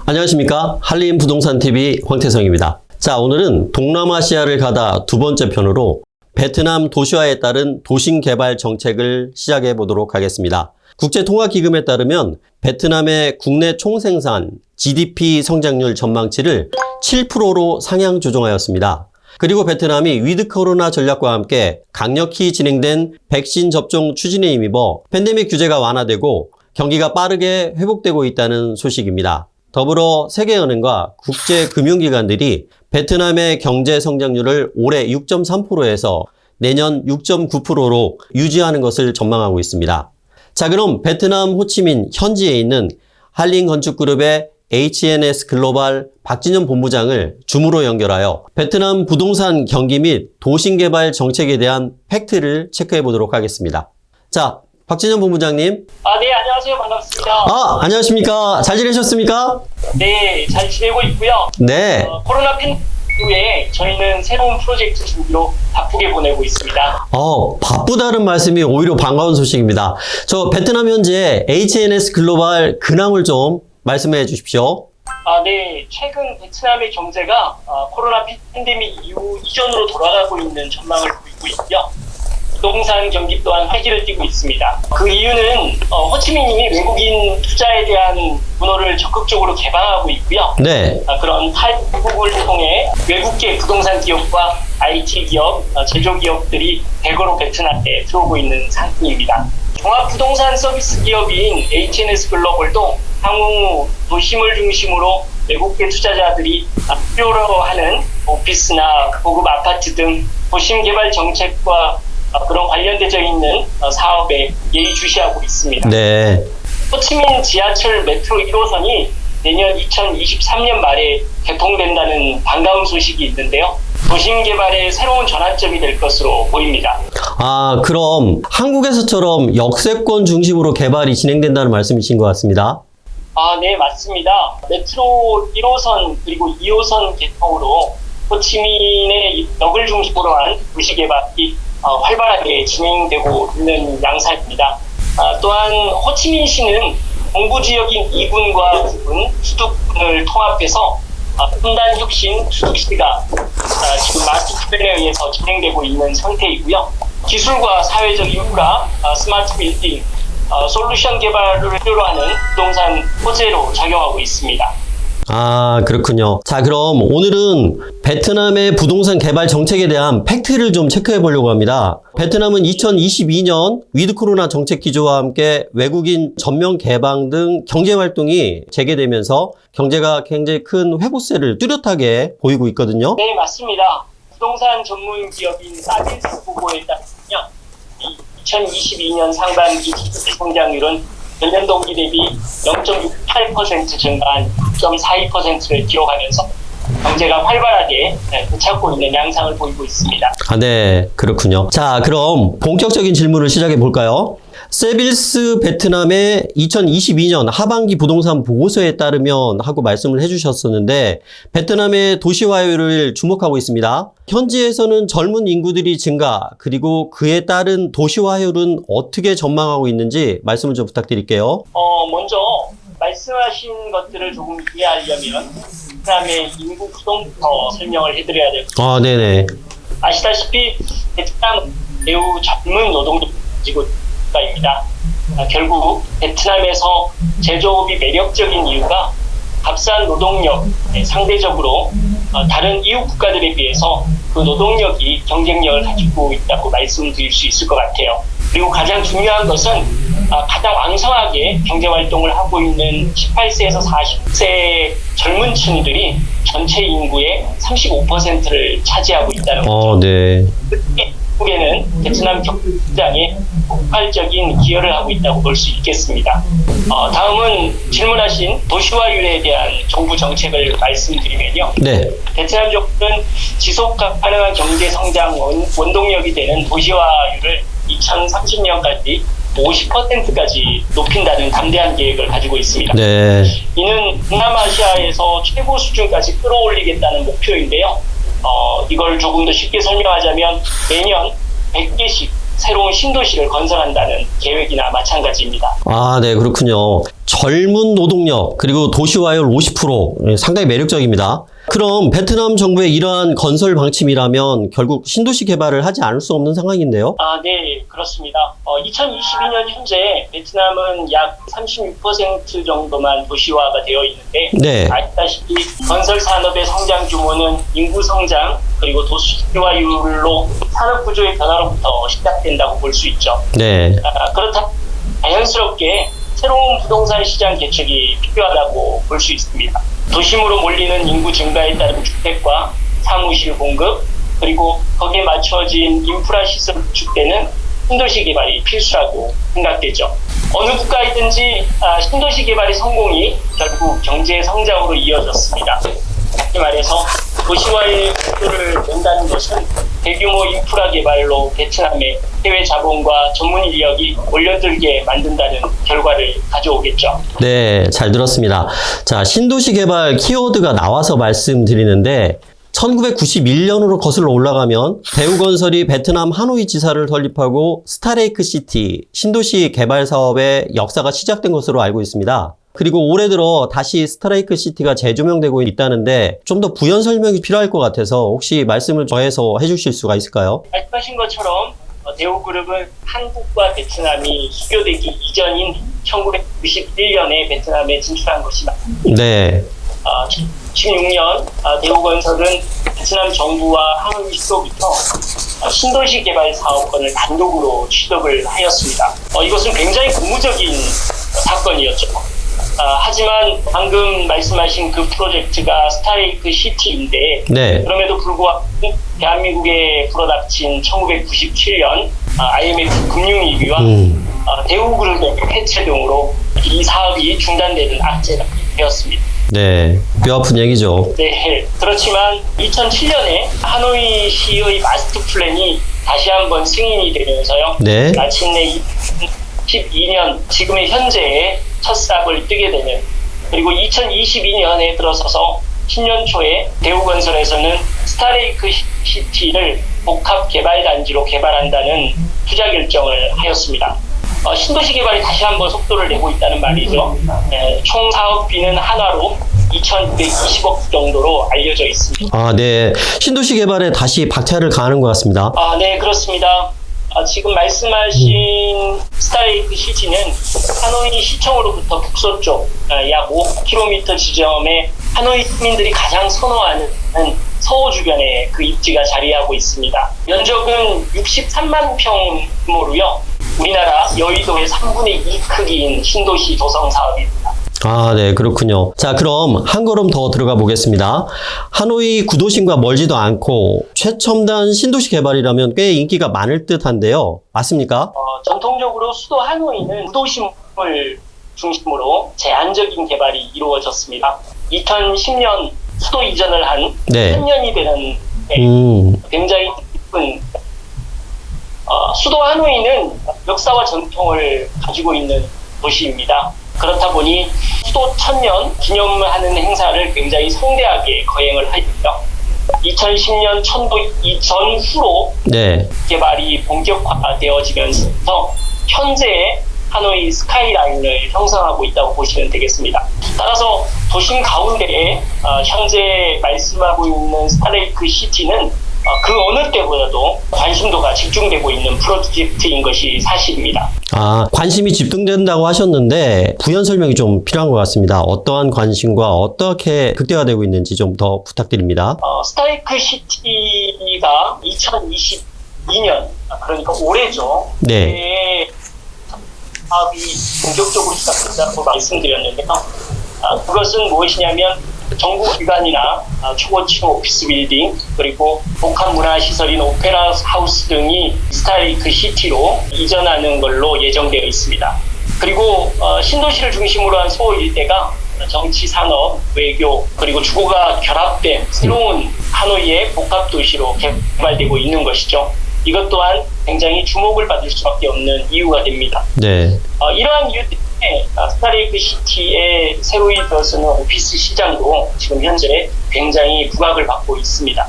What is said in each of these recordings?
안녕하십니까. 한림부동산TV 황태성입니다. 자, 오늘은 동남아시아를 가다 두 번째 편으로 베트남 도시화에 따른 도심개발 정책을 시작해 보도록 하겠습니다. 국제통화기금에 따르면 베트남의 국내 총생산 GDP 성장률 전망치를 7%로 상향 조정하였습니다. 그리고 베트남이 위드 코로나 전략과 함께 강력히 진행된 백신 접종 추진에 힘입어 팬데믹 규제가 완화되고 경기가 빠르게 회복되고 있다는 소식입니다. 더불어 세계은행과 국제금융기관들이 베트남의 경제 성장률을 올해 6.3%에서 내년 6.9%로 유지하는 것을 전망하고 있습니다. 자, 그럼 베트남 호치민 현지에 있는 한림건축그룹의 HNS 글로벌 박진현 본부장을 줌으로 연결하여 베트남 부동산 경기 및 도심개발 정책에 대한 팩트를 체크해 보도록 하겠습니다. 자, 박진현 본부장님. 네, 안녕하세요. 반갑습니다. 안녕하십니까. 잘 지내셨습니까? 네, 잘 지내고 있고요. 네. 코로나 팬데믹 이후에 저희는 새로운 프로젝트 준비로 바쁘게 보내고 있습니다. 바쁘다는 말씀이 오히려 반가운 소식입니다. 저 베트남 현재 HNS 글로벌 근황을 좀 말씀해 주십시오. 네, 최근 베트남의 경제가 코로나 팬데믹 이후 이전으로 돌아가고 있는 전망을 보이고 있고요. 부동산 경기 또한 활기를 띠고 있습니다. 그 이유는 호치민이 외국인 투자에 대한 문호를 적극적으로 개방하고 있고요. 네. 그런 탈북을 통해 외국계 부동산 기업과 IT 기업, 제조 기업들이 대거로 베트남에 들어오고 있는 상황입니다. 종합부동산 서비스 기업인 HNS 글로벌도 향후 도심을 중심으로 외국계 투자자들이 필요로 하는 오피스나 고급 아파트 등 도심 개발 정책과 그런 관련되어 있는 사업에 예의주시하고 있습니다. 네. 호치민 지하철 메트로 1호선이 내년 2023년 말에 개통된다는 반가운 소식이 있는데요. 도심 개발의 새로운 전환점이 될 것으로 보입니다. 그럼 한국에서처럼 역세권 중심으로 개발이 진행된다는 말씀이신 것 같습니다. 네, 맞습니다. 메트로 1호선 그리고 2호선 개통으로 호치민의 역을 중심으로 한 도시 개발이 활발하게 진행되고 있는 양상입니다. 또한 호치민시는 동부지역인 2군과 9군, 수도권을 통합해서 분단 혁신 수도시가 지금 마스터 플랜에 의해서 진행되고 있는 상태이고요. 기술과 사회적 인프라, 스마트 빌딩, 솔루션 개발을 필요로 하는 부동산 호재로 작용하고 있습니다. 그렇군요. 자, 그럼 오늘은 베트남의 부동산 개발 정책에 대한 팩트를 좀 체크해 보려고 합니다. 베트남은 2022년 위드 코로나 정책 기조와 함께 외국인 전면 개방 등 경제 활동이 재개되면서 경제가 굉장히 큰 회복세를 뚜렷하게 보이고 있거든요. 네, 맞습니다. 부동산 전문 기업인 사빌스 보고에 따르면 2022년 상반기 GDP 성장률은 전년 동기 대비 0.68% 증가한 6.42%를 기록하면서 경제가 활발하게 되찾고 있는 양상을 보이고 있습니다. 네, 그렇군요. 자, 그럼 본격적인 질문을 시작해 볼까요? 세빌스 베트남의 2022년 하반기 부동산 보고서에 따르면 하고 말씀을 해주셨었는데 베트남의 도시화율을 주목하고 있습니다. 현지에서는 젊은 인구들이 증가 그리고 그에 따른 도시화율은 어떻게 전망하고 있는지 말씀을 좀 부탁드릴게요. 먼저 말씀하신 것들을 조금 이해하려면 베트남의 인구 구성부터 설명을 해드려야 될 것 같습니다. 네네. 아시다시피 베트남 매우 젊은 노동력을 가지고 입니다. 결국 베트남에서 제조업이 매력적인 이유가 값싼 노동력, 상대적으로 다른 이웃 국가들에 비해서 그 노동력이 경쟁력을 가지고 있다고 말씀드릴 수 있을 것 같아요. 그리고 가장 중요한 것은 가장 왕성하게 경제활동을 하고 있는 18세에서 40세 젊은 층들이 전체 인구의 35%를 차지하고 있다는 거죠. 네. 한국에는 베트남 경제장에 폭발적인 기여를 하고 있다고 볼 수 있겠습니다. 다음은 질문하신 도시화율에 대한 정부 정책을 말씀드리면요. 네. 베트남 정부는 지속 가능한 경제 성장 원동력이 되는 도시화율을 2030년까지 50%까지 높인다는 담대한 계획을 가지고 있습니다. 네. 이는 동남아시아에서 최고 수준까지 끌어올리겠다는 목표인데요. 이걸 조금 더 쉽게 설명하자면 매년 100개씩 새로운 신도시를 건설한다는 계획이나 마찬가지입니다. 네, 그렇군요. 젊은 노동력 그리고 도시화율 50% 상당히 매력적입니다. 그럼 베트남 정부의 이러한 건설 방침이라면 결국 신도시 개발을 하지 않을 수 없는 상황인데요. 네, 그렇습니다. 2022년 현재 베트남은 약 36% 정도만 도시화가 되어 있는데 네. 아시다시피 건설 산업의 성장 규모는 인구 성장 그리고 도시화율로 산업 구조의 변화로부터 시작된다고 볼 수 있죠. 네. 그렇다 자연스럽게 새로운 부동산 시장 개척이 필요하다고 볼 수 있습니다. 도심으로 몰리는 인구 증가에 따른 주택과 사무실 공급, 그리고 거기에 맞춰진 인프라 시설 구축되는 신도시 개발이 필수라고 생각되죠. 어느 국가이든지 신도시 개발의 성공이 결국 경제 성장으로 이어졌습니다. 다시 말해서 도시화의 속도를 낸다는 것은 대규모 인프라 개발로 베트남의 해외 자본과 전문 인력이 몰려들게 만든다는 결과를 가져오겠죠. 네, 잘 들었습니다. 자, 신도시 개발 키워드가 나와서 말씀드리는데 1991년으로 거슬러 올라가면 대우건설이 베트남 하노이 지사를 설립하고 스타레이크 시티 신도시 개발 사업의 역사가 시작된 것으로 알고 있습니다. 그리고 올해 들어 다시 스타레이크 시티가 재조명되고 있다는데 좀 더 부연 설명이 필요할 것 같아서 혹시 말씀을 더해서 해주실 수가 있을까요? 말씀하신 것처럼 대우그룹은 한국과 베트남이 수교되기 이전인 1991년에 베트남에 진출한 것이 맞습니다. 네. 16년 대우건설은 베트남 정부와 하노이 수도부터 신도시 개발 사업권을 단독으로 취득을 하였습니다. 이것은 굉장히 고무적인 사건이었죠. 하지만 방금 말씀하신 그 프로젝트가 스타레이크 시티인데 네. 그럼에도 불구하고 대한민국에 불어닥친 1997년 IMF 금융위기와 대우그룹의 해체 등으로 이 사업이 중단되는 악재가 되었습니다. 네, 뼈아픈 얘기죠. 네, 그렇지만 2007년에 하노이시의 마스터 플랜이 다시 한번 승인이 되면서요. 네. 마침내 2012년 지금의 현재의 첫 삽을 뜨게 되는, 그리고 2022년에 들어서서 신년 초에 대우건설에서는 스타레이크 시티를 복합 개발 단지로 개발한다는 투자 결정을 하였습니다. 신도시 개발이 다시 한번 속도를 내고 있다는 말이죠. 총 사업비는 한화로 2,220억 정도로 알려져 있습니다. 네. 신도시 개발에 다시 박차를 가하는 것 같습니다. 네, 그렇습니다. 지금 말씀하신 스타레이크 시티는 하노이 시청으로부터 북서쪽 약 5km 지점에 하노이 시민들이 가장 선호하는 서호 주변에 그 입지가 자리하고 있습니다. 면적은 63만 평 규모로요. 우리나라 여의도의 3분의 2 크기인 신도시 조성 사업입니다. 네, 그렇군요. 자, 그럼 한 걸음 더 들어가 보겠습니다. 하노이 구도심과 멀지도 않고 최첨단 신도시 개발이라면 꽤 인기가 많을 듯한데요. 맞습니까? 전통적으로 수도 하노이는 구도심을 중심으로 제한적인 개발이 이루어졌습니다. 2010년 수도 이전을 한 네. 3년이 되는 굉장히 깊은 수도 하노이는 역사와 전통을 가지고 있는 도시입니다. 그렇다 보니 수도 1000년 기념하는 행사를 굉장히 성대하게 거행을 하였고요. 2010년 천도 이전후로 네. 개발이 본격화되어지면서 현재의 하노이 스카이라인을 형성하고 있다고 보시면 되겠습니다. 따라서 도심 가운데에 현재 말씀하고 있는 스타레이크 시티는 그 어느 때보다도 관심도가 집중되고 있는 프로젝트인 것이 사실입니다. 관심이 집중된다고 하셨는데 부연 설명이 좀 필요한 것 같습니다. 어떠한 관심과 어떻게 극대화되고 있는지 좀 더 부탁드립니다. 스타레이크 시티가 2022년, 그러니까 올해죠. 네. 사업이 본격적으로 시작된다고 말씀드렸는데요. 그것은 무엇이냐면 정부 기관이나 초고층 오피스 빌딩, 그리고 복합 문화 시설인 오페라 하우스 등이 스타레이크 시티로 이전하는 걸로 예정되어 있습니다. 그리고 신도시를 중심으로 한 서울 일대가 정치, 산업, 외교, 그리고 주거가 결합된 새로운 하노이의 복합 도시로 개발되고 있는 것이죠. 이것 또한 굉장히 주목을 받을 수밖에 없는 이유가 됩니다. 네. 이러한 이유 때문에 스타레이크 시티에 새로이 들어서는 오피스 시장도 지금 현재 굉장히 부각을 받고 있습니다.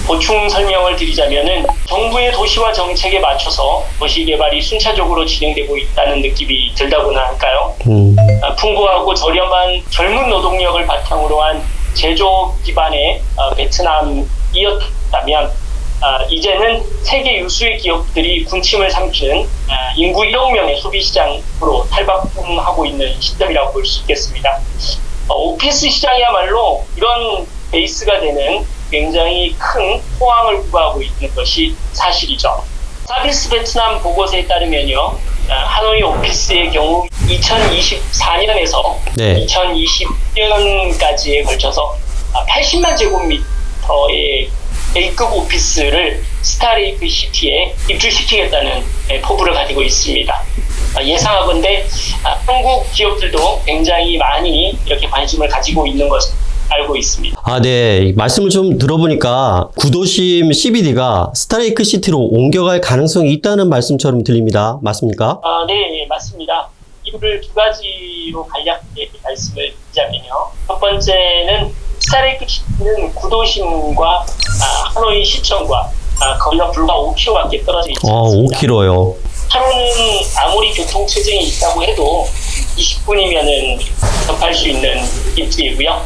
보충 설명을 드리자면은 정부의 도시화 정책에 맞춰서 도시 개발이 순차적으로 진행되고 있다는 느낌이 들다고나 할까요? 풍부하고 저렴한 젊은 노동력을 바탕으로 한 제조업 기반의 베트남이었다면 이제는 세계 유수의 기업들이 군침을 삼키는 인구 1억 명의 소비시장으로 탈바꿈하고 있는 시점이라고 볼 수 있겠습니다. 오피스 시장이야말로 이런 베이스가 되는 굉장히 큰 호황을 부과하고 있는 것이 사실이죠. 서비스 베트남 보고서에 따르면요, 하노이 오피스의 경우 2024년에서 네. 2020년까지에 걸쳐서 80만 제곱미터의 A급 오피스를 스타레이크 시티에 입주시키겠다는 포부를 가지고 있습니다. 예상하건대 한국 기업들도 굉장히 많이 이렇게 관심을 가지고 있는 것을 알고 있습니다. 네. 말씀을 좀 들어보니까 구도심 CBD가 스타레이크 시티로 옮겨갈 가능성이 있다는 말씀처럼 들립니다. 맞습니까? 네, 맞습니다. 이유를 두 가지로 간략하게 말씀을 드리자면요. 첫 번째는 스타레이크 시티는 구도심과 하노이 시청과 거리가 불과 5km밖에 떨어져 있지 않습니다. 5km요. 하루는 아무리 교통체증이 있다고 해도 20분이면은 접할 수 있는 입지이고요.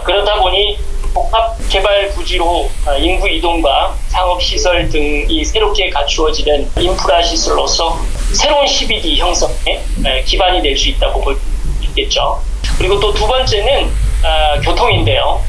그러다 보니 복합개발 부지로 인구 이동과 상업시설 등이 새롭게 갖추어지는 인프라 시설로서 새로운 CBD 형성에 기반이 될 수 있다고 볼 수 있겠죠. 그리고 또 두 번째는 교통인데요.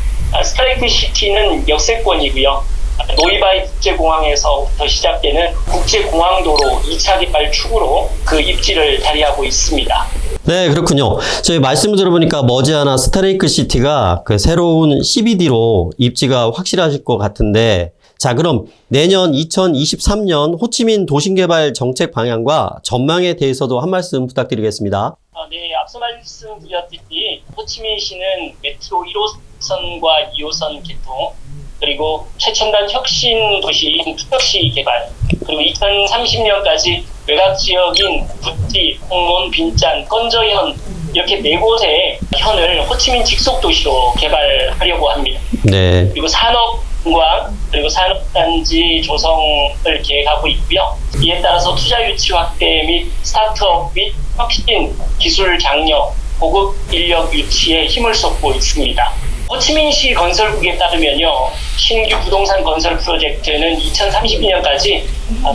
스타레이크 시티는 역세권이고요. 노이바이 국제공항에서부터 시작되는 국제공항도로 2차 개발 축으로 그 입지를 자리하고 있습니다. 네, 그렇군요. 저희 말씀을 들어보니까 머지않아 스타레이크 시티가 그 새로운 CBD로 입지가 확실하실 것 같은데, 자, 그럼 내년 2023년 호치민 도심개발 정책 방향과 전망에 대해서도 한 말씀 부탁드리겠습니다. 네, 앞서 말씀드렸듯이 호치민시는 메트로 1호선과 2호선 개통, 그리고 최첨단 혁신 도시인 투덕시 개발, 그리고 2030년까지 외곽 지역인 부찌, 홍론, 빈짠, 건저현 이렇게 4곳의 현을 호치민 직속 도시로 개발하려고 합니다. 네. 그리고 산업과 그리고 산업단지 조성을 계획하고 있고요. 이에 따라서 투자 유치 확대 및 스타트업 및 혁신 기술 장려, 고급 인력 유치에 힘을 쏟고 있습니다. 호치민시 건설국에 따르면요, 신규 부동산 건설 프로젝트는 2032년까지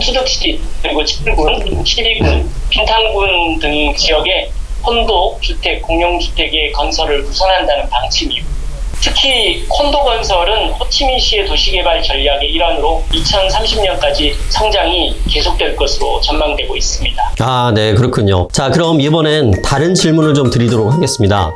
투덕시 그리고 7군, 12군, 빈탄군 등 지역에 콘도 주택, 공용주택의 건설을 우선한다는 방침이고, 특히 콘도 건설은 호치민시의 도시개발 전략의 일환으로 2030년까지 성장이 계속될 것으로 전망되고 있습니다. 네, 그렇군요. 자, 그럼 이번엔 다른 질문을 좀 드리도록 하겠습니다.